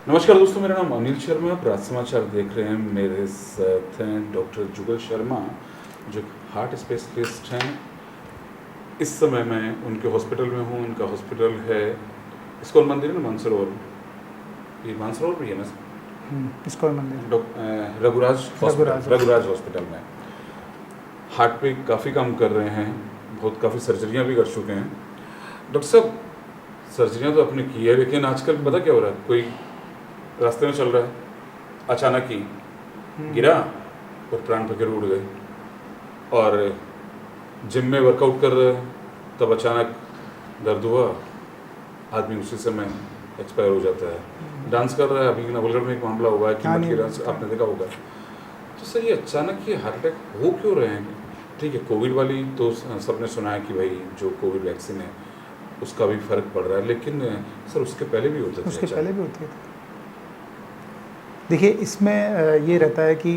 नमस्कार दोस्तों, मेरा नाम अनिल शर्मा। आप राज समाचार देख रहे हैं। मेरे साथ हैं डॉक्टर जुगल शर्मा, जो हार्ट स्पेशलिस्ट हैं। इस समय मैं उनके हॉस्पिटल में हूँ। उनका हॉस्पिटल है इस्कॉन मंदिर में, मानसरोवर। ये मानसरोवर भी है ना, इस्कॉन मंदिर, रघुराज हॉस्पिटल में। हार्ट पे काफ़ी काम कर रहे हैं, काफ़ी सर्जरियाँ भी कर चुके हैं। डॉक्टर साहब, सर्जरियाँ तो आपने की है, लेकिन आजकल पता क्या हो रहा है, कोई रास्ते में चल रहा है, अचानक ही गिरा और प्राण पखेरु उड़ गए। और जिम में वर्कआउट कर रहे हैं, तब अचानक दर्द हुआ, आदमी उसी समय एक्सपायर हो जाता है। डांस कर रहा है, अभी नवलगढ़ में एक मामला हुआ है, कीमत की डांस आपने देखा होगा। तो सर, ये अचानक ये हार्ट अटैक हो क्यों रहे हैं? ठीक है, कोविड वाली तो सबने सुना है कि भाई जो कोविड वैक्सीन है उसका भी फ़र्क पड़ रहा है, लेकिन सर उसके पहले भी होते थे। उसके पहले भी होते थे। देखिए, इसमें ये रहता है कि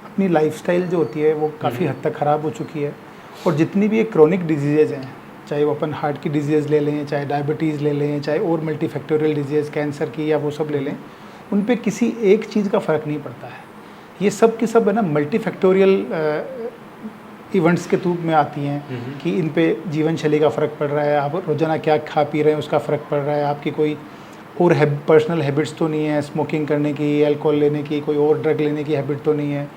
अपनी लाइफस्टाइल जो होती है वो काफ़ी हद तक ख़राब हो चुकी है। और जितनी भी ये क्रोनिक डिजीज़ हैं, चाहे वो अपन हार्ट की डिजीज़ ले लें, चाहे डायबिटीज़ ले लें, चाहे और मल्टीफैक्टोरियल डिजीज़ कैंसर की या वो सब ले लें, उन पे किसी एक चीज़ का फ़र्क नहीं पड़ता है। ये सब की सब है ना मल्टीफैक्टोरियल इवेंट्स के रूप में आती हैं कि इन पे जीवन शैली का फ़र्क पड़ रहा है, आप रोज़ाना क्या खा पी रहे हैं उसका फ़र्क पड़ रहा है, आपकी कोई और पर्सनल हैबिट्स तो नहीं है, स्मोकिंग करने की, अल्कोहल लेने की, कोई और ड्रग लेने की हैबिट तो नहीं है,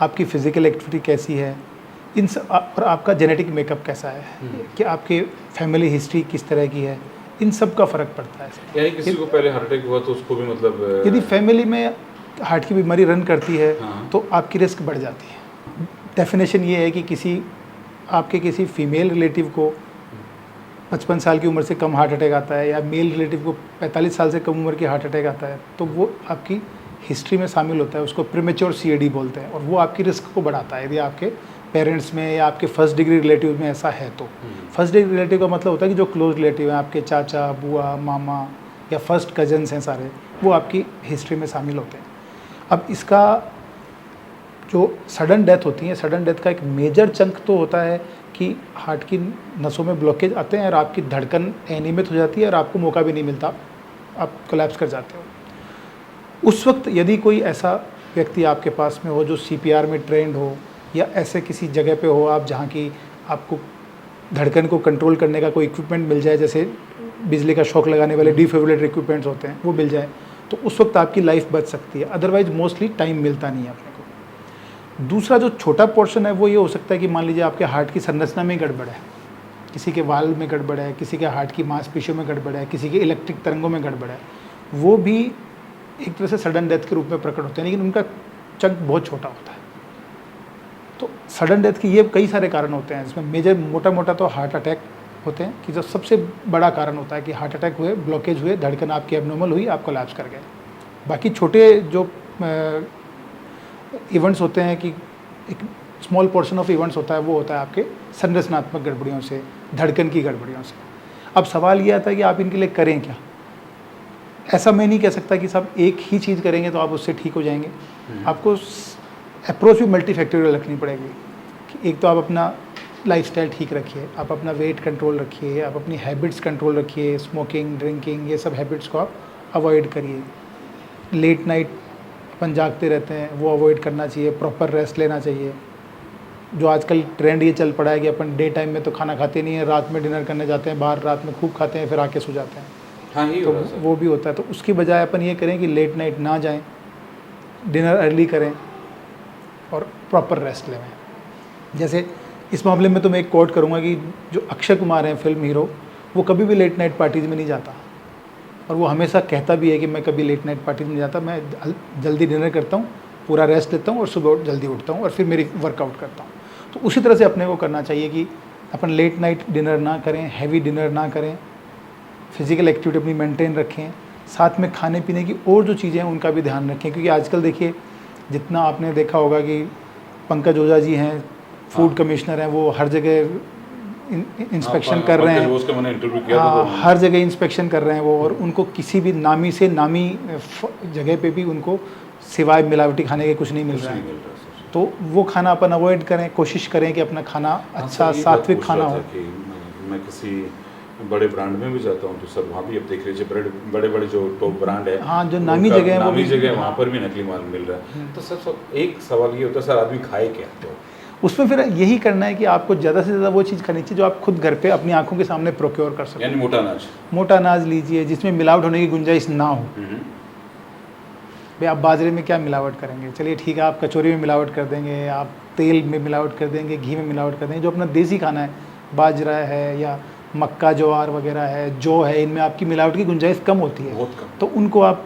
आपकी फ़िज़िकल एक्टिविटी कैसी है, इन सब, और आपका जेनेटिक मेकअप कैसा है, कि आपकी फैमिली हिस्ट्री किस तरह की है, इन सब का फ़र्क पड़ता है। यानी किसी को पहले हार्ट अटैक हुआ तो उसको भी मतलब यदि फैमिली में हार्ट की बीमारी रन करती है तो आपकी रिस्क बढ़ जाती है। डेफिनेशन ये है कि आपके किसी फीमेल रिलेटिव को 55 साल की उम्र से कम हार्ट अटैक आता है, या मेल रिलेटिव को 45 साल से कम उम्र की हार्ट अटैक आता है, तो वो आपकी हिस्ट्री में शामिल होता है। उसको प्रीमेच्योर सीएडी बोलते हैं, और वो आपकी रिस्क को बढ़ाता है। यदि आपके पेरेंट्स में या आपके फर्स्ट डिग्री रिलेटिव में ऐसा है तो। फर्स्ट डिग्री रिलेटिव का मतलब होता है कि जो क्लोज रिलेटिव हैं, आपके चाचा, बुआ, मामा या फर्स्ट कजन्स हैं सारे, वो आपकी हिस्ट्री में शामिल होते हैं। अब इसका जो सडन डेथ होती है, सडन डेथ का एक मेजर चंक तो होता है कि हार्ट की नसों में ब्लॉकेज आते हैं और आपकी धड़कन अनियमित हो जाती है और आपको मौका भी नहीं मिलता, आप कोलैप्स कर जाते हो। उस वक्त यदि कोई ऐसा व्यक्ति आपके पास में हो जो सीपीआर में ट्रेंड हो, या ऐसे किसी जगह पे हो आप जहाँ की आपको धड़कन को कंट्रोल करने का कोई इक्विपमेंट मिल जाए, जैसे बिजली का शॉक लगाने वाले डिफिब्रिलेटर इक्विपमेंट्स होते हैं, वो मिल जाए, तो उस वक्त आपकी लाइफ बच सकती है। अदरवाइज मोस्टली टाइम मिलता नहीं है अपने को। दूसरा जो छोटा पोर्शन है वो ये हो सकता है कि मान लीजिए आपके हार्ट की संरचना में गड़बड़ है, किसी के वाल्व में गड़बड़ है, किसी के हार्ट की मांसपेशियों में गड़बड़ है, किसी के इलेक्ट्रिक तरंगों में गड़बड़ है, वो भी एक तरह से सडन डेथ के रूप में प्रकट होते हैं, लेकिन उनका चंक बहुत छोटा होता है। तो सडन डेथ के ये कई सारे कारण होते हैं, जिसमें मेजर मोटा तो हार्ट अटैक होते हैं, कि जो सबसे बड़ा कारण होता है कि हार्ट अटैक हुए, ब्लॉकेज हुए, धड़कन आपकी एबनॉर्मल हुई, आप कोलैप्स कर गए। बाकी छोटे जो इवेंट्स होते हैं, कि एक स्मॉल पोर्शन ऑफ इवेंट्स होता है, वो होता है आपके संरचनात्मक गड़बड़ियों से, धड़कन की गड़बड़ियों से। अब सवाल ये आता है कि आप इनके लिए करें क्या। ऐसा मैं नहीं कह सकता कि सब एक ही चीज़ करेंगे तो आप उससे ठीक हो जाएंगे। आपको अप्रोच भी मल्टीफैक्टोरियल रखनी पड़ेगी। कि एक तो आप अपना लाइफस्टाइल ठीक रखिए, आप अपना वेट कंट्रोल रखिए, आप अपनी हैबिट्स कंट्रोल रखिए, स्मोकिंग, ड्रिंकिंग, ये सब हैबिट्स को आप अवॉइड करिए। लेट नाइट अपन जागते रहते हैं, वो अवॉइड करना चाहिए, प्रॉपर रेस्ट लेना चाहिए। जो आजकल ट्रेंड ये चल पड़ा है कि अपन डे टाइम में तो खाना खाते नहीं है, रात में डिनर करने जाते हैं बाहर, रात में खूब खाते हैं, फिर आके सो जाते हैं। हाँ, ही तो वो भी होता है। तो उसकी बजाय अपन ये करें कि लेट नाइट ना जाएं, डिनर अर्ली करें और प्रॉपर रेस्ट लें। जैसे इस मामले में तो मैं एक कोट करूँगा कि जो अक्षय कुमार हैं, फिल्म हीरो, वो कभी भी लेट नाइट पार्टीज़ में नहीं जाता, और वो हमेशा कहता भी है कि मैं कभी लेट नाइट पार्टी में नहीं जाता, मैं जल्दी डिनर करता हूँ, पूरा रेस्ट लेता हूँ और सुबह जल्दी उठता हूँ और फिर मेरी वर्कआउट करता हूँ। तो उसी तरह से अपने को करना चाहिए कि अपन लेट नाइट डिनर ना करें, हैवी डिनर ना करें, फिज़िकल एक्टिविटी अपनी मेंटेन रखें, साथ में खाने पीने की और जो चीज़ें हैं उनका भी ध्यान रखें। क्योंकि आजकल देखिए, जितना आपने देखा होगा कि पंकज ओझा जी हैं, फूड कमिश्नर हैं, वो हर जगह इंस्पेक्शन कर रहे हैं। हर जगह इंस्पेक्शन कर रहे हैं वो, और उनको किसी भी नामी से नामी जगह पे भी उनको सिवाय मिलावटी खाने के कुछ नहीं मिल रहा है। तो वो खाना अपन अवॉइड करें, कोशिश करें कि अपना खाना अच्छा सात्विक खाना हो। मैं किसी बड़े ब्रांड में भी जाता हूँ तो सर वहाँ भी अब देख लीजिए बड़े बड़े जो टॉप ब्रांड है, हाँ, जो नामी जगह है, नामी जगह वहाँ पर भी नकली माल मिल रहा है। तो सर एक सवाल ये होता है, सर आदमी खाए क्या? तो उसमें फिर यही करना है कि आपको ज़्यादा से ज़्यादा वो चीज़ खानी चाहिए जो आप खुद घर पे अपनी आंखों के सामने प्रोक्योर कर सकें। यानी मोटा अनाज लीजिए जिसमें मिलावट होने की गुंजाइश ना हो। भाई आप बाजरे में क्या मिलावट करेंगे? चलिए ठीक है, आप कचौरी में मिलावट कर देंगे, आप तेल में मिलावट कर देंगे, घी में मिलावट कर देंगे। जो अपना देसी खाना है, बाजरा है या मक्का ज्वार वगैरह है, जौ है, इनमें आपकी मिलावट की गुंजाइश कम होती है, बहुत कम। तो उनको आप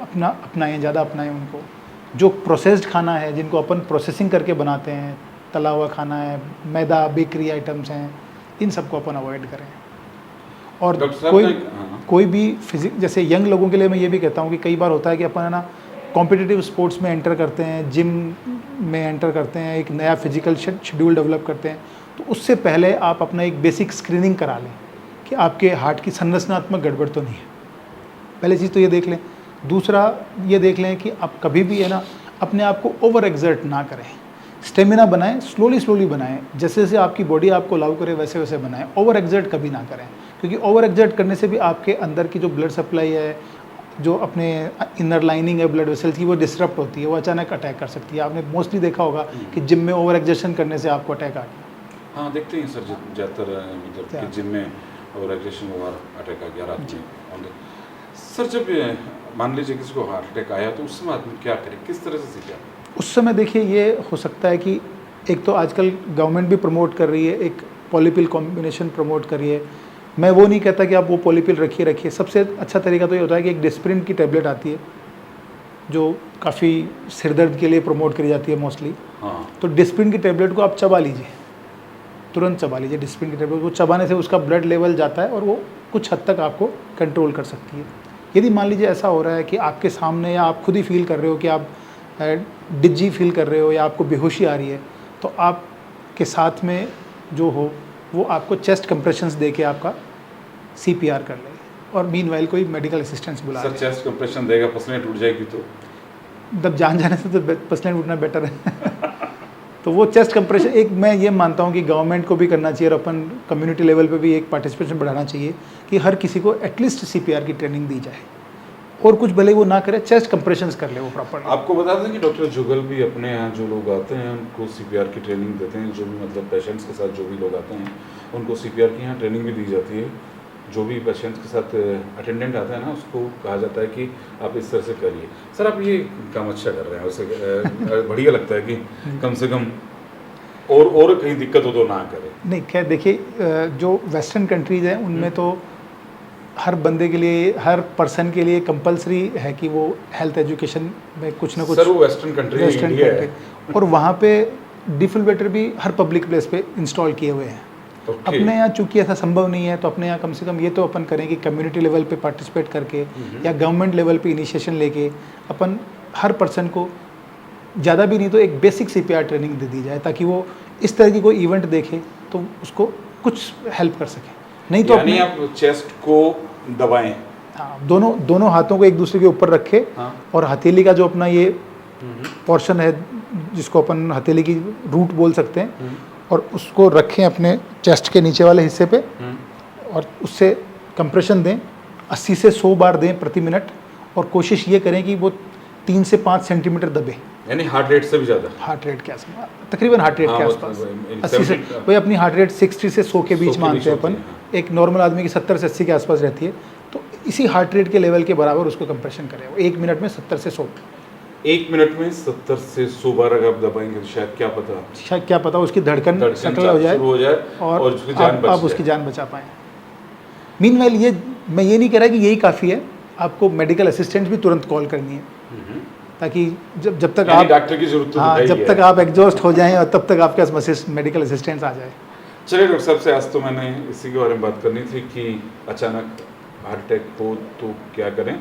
अपनाएं, ज़्यादा अपनाएं उनको। जो प्रोसेस्ड खाना है, जिनको अपन प्रोसेसिंग करके बनाते हैं, तला हुआ खाना है, मैदा, बेकरी आइटम्स हैं, इन सबको अपन अवॉइड करें। और कोई भी फिजिक, जैसे यंग लोगों के लिए मैं ये भी कहता हूँ कि कई बार होता है कि अपन है ना कॉम्पिटिटिव स्पोर्ट्स में एंटर करते हैं, जिम में एंटर करते हैं, एक नया फिजिकल शेड्यूल डेवलप करते हैं, तो उससे पहले आप अपना एक बेसिक स्क्रीनिंग करा लें कि आपके हार्ट की संरचनात्मक गड़बड़ तो नहीं है। पहली चीज़ तो ये देख लें। दूसरा ये देख लें कि आप कभी भी है ना अपने आप को ओवर एक्सर्ट ना करें। स्टेमिना बनाएं, स्लोली बनाएं, जैसे जैसे आपकी बॉडी आपको अलाउ करे वैसे वैसे बनाएं। ओवर एक्सर्ट कभी ना करें, क्योंकि ओवर एक्सर्ट करने से भी आपके अंदर की जो ब्लड सप्लाई है, जो अपने इनर लाइनिंग है ब्लड वेसल्स की, वो डिस्टर्ब होती है, वो अचानक अटैक कर सकती है। आपने मोस्टली देखा होगा कि जिम में ओवर एक्सर्शन करने से आपको अटैक आ गया। हाँ, देखते हैं सर ज़्यादातर मतलब कि जिम में ओवर एक्सर्शन हुआ अटैक आ गया रात में। सर जब मान लीजिए किसी को हार्ट अटैक आया तो उस समय आदमी क्या करे, किस तरह से सीखे? उस समय देखिए ये हो सकता है कि एक तो आजकल गवर्नमेंट भी प्रमोट कर रही है, एक पॉलीपिल कॉम्बिनेशन प्रमोट कर रही है। मैं वो नहीं कहता कि आप वो पॉलीपिल रखिए। सबसे अच्छा तरीका तो ये होता है कि एक डिस्प्रिन की टैबलेट आती है जो काफ़ी सिरदर्द के लिए प्रमोट करी जाती है मोस्टली। हाँ। तो डिस्प्रिन की टैबलेट को आप चबा लीजिए, तुरंत चबा लीजिए डिस्प्रिन की टैबलेट को। चबाने से उसका ब्लड लेवल जाता है और वो कुछ हद तक आपको कंट्रोल कर सकती है। यदि मान लीजिए ऐसा हो रहा है कि आपके सामने या आप खुद ही फील कर रहे हो कि आप डिज्जी फील कर रहे हो या आपको बेहोशी आ रही है, तो आपके साथ में जो हो वो आपको चेस्ट कंप्रेशंस दे के आपका CPR कर ले, और मीनवाइल कोई मेडिकल असिस्टेंस बुला ले। सर चेस्ट कंप्रेशन देगा, पसलियाँ टूट जाएगी तो तब जान जाने से तो पसलियाँ टूटना बेटर है। तो वो चेस्ट कंप्रेशन एक मैं ये मानता हूँ कि गवर्नमेंट को भी करना चाहिए और अपन कम्युनिटी लेवल पे भी एक पार्टिसिपेशन बढ़ाना चाहिए कि हर किसी को एटलीस्ट CPR की ट्रेनिंग दी जाए, और कुछ भले वो ना करे, चेस्ट कंप्रेशंस कर ले वो प्रॉपर। आपको बता दें कि डॉक्टर जुगल भी अपने यहाँ जो लोग आते हैं उनको CPR की ट्रेनिंग देते हैं। जो भी मतलब पेशेंट्स के साथ जो भी लोग आते हैं उनको CPR की यहाँ ट्रेनिंग भी दी जाती है। जो भी पेशेंट्स के साथ अटेंडेंट आता है ना, उसको कहा जाता है कि आप इस तरह से करिए। सर आप ये काम अच्छा कर रहे हैं, उसे बढ़िया लगता है कि कम से कम और कहीं दिक्कत हो तो ना करे। नहीं, खैर देखिए जो वेस्टर्न कंट्रीज़ हैं उनमें तो हर बंदे के लिए, हर पर्सन के लिए कंपलसरी है कि वो हेल्थ एजुकेशन में कुछ ना कुछ। सर वो वेस्टर्न कंट्री है और वहाँ पे डिफिब्रिलेटर भी हर पब्लिक प्लेस पे इंस्टॉल किए हुए हैं। अपने यहाँ चूंकि ऐसा संभव नहीं है, तो अपने यहाँ कम से कम ये तो अपन करें कि कम्युनिटी लेवल पे पार्टिसिपेट करके या गवर्नमेंट लेवल पे इनिशिएशन लेके अपन हर पर्सन को ज़्यादा भी नहीं तो एक बेसिक CPR ट्रेनिंग दे दी जाए, ताकि वो इस तरह की कोई इवेंट देखे तो उसको कुछ हेल्प कर सके। नहीं तो यानी आप चेस्ट को दबाएं। हाँ, दोनों हाथों को एक दूसरे के ऊपर रखे। हाँ। और हथेली का जो अपना ये पोर्शन है जिसको अपन हथेली की रूट बोल सकते हैं, और उसको रखें अपने चेस्ट के नीचे वाले हिस्से पे, और उससे कंप्रेशन दें 80 से 100 बार दें प्रति मिनट, और कोशिश ये करें कि वो 3 से 5 सेंटीमीटर दबे। यानी हार्ट रेट से भी ज़्यादा? हार्ट रेट के आसपास, तकरीबन हार्ट रेट के आसपास 80 से, वही अपनी हार्ट रेट 60 से 100 के बीच मानते हैं अपन। एक नॉर्मल आदमी की 70 से 80 के आसपास रहती है, तो इसी हार्ट रेट के लेवल के बराबर उसको कंप्रेशन करें। वो 1 मिनट में 70 से 100। 1 मिनट में 70 से 100 बार अगर आप दबाएंगे तो शायद क्या पता उसकी धड़कन सेटल हो जाए और आप उसकी जान बचा पाएँ। मीनवाइल ये मैं ये नहीं कह रहा कि यही काफ़ी है, आपको मेडिकल असिस्टेंट भी तुरंत कॉल करनी है, ताकि जब तक आप डॉक्टर की जरूरत तो हाँ, जब तक आप एग्जॉस्ट हो जाएं और तब तक आपके पास मेडिकल असिस्टेंट्स आ जाए। चलिए डॉक्टर साहब से आज तो मैंने इसी के बारे में बात करनी थी कि अचानक हार्ट अटैक हो तो क्या करें,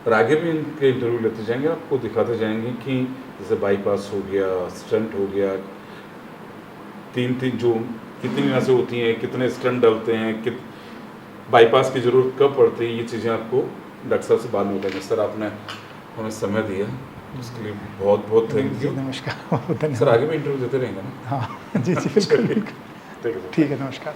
और आगे भी इनके इंटरव्यू लेते जाएंगे, आपको दिखाते जाएंगे कि जैसे बाईपास हो गया, स्टंट हो गया, तीन जो कितनी नसें होती हैं, कितने स्टंट डलते हैं, बाईपास की ज़रूरत कब पड़ती है, ये चीज़ें आपको डॉक्टर साहब से बाद में बताएंगे। सर आपने हमें समय दिया, इसके लिए बहुत बहुत थैंक यू। नमस्कार। सर आगे भी इंटरव्यू देते रहेंगे ना? हाँ जी बिल्कुल। ठीक है, नमस्कार।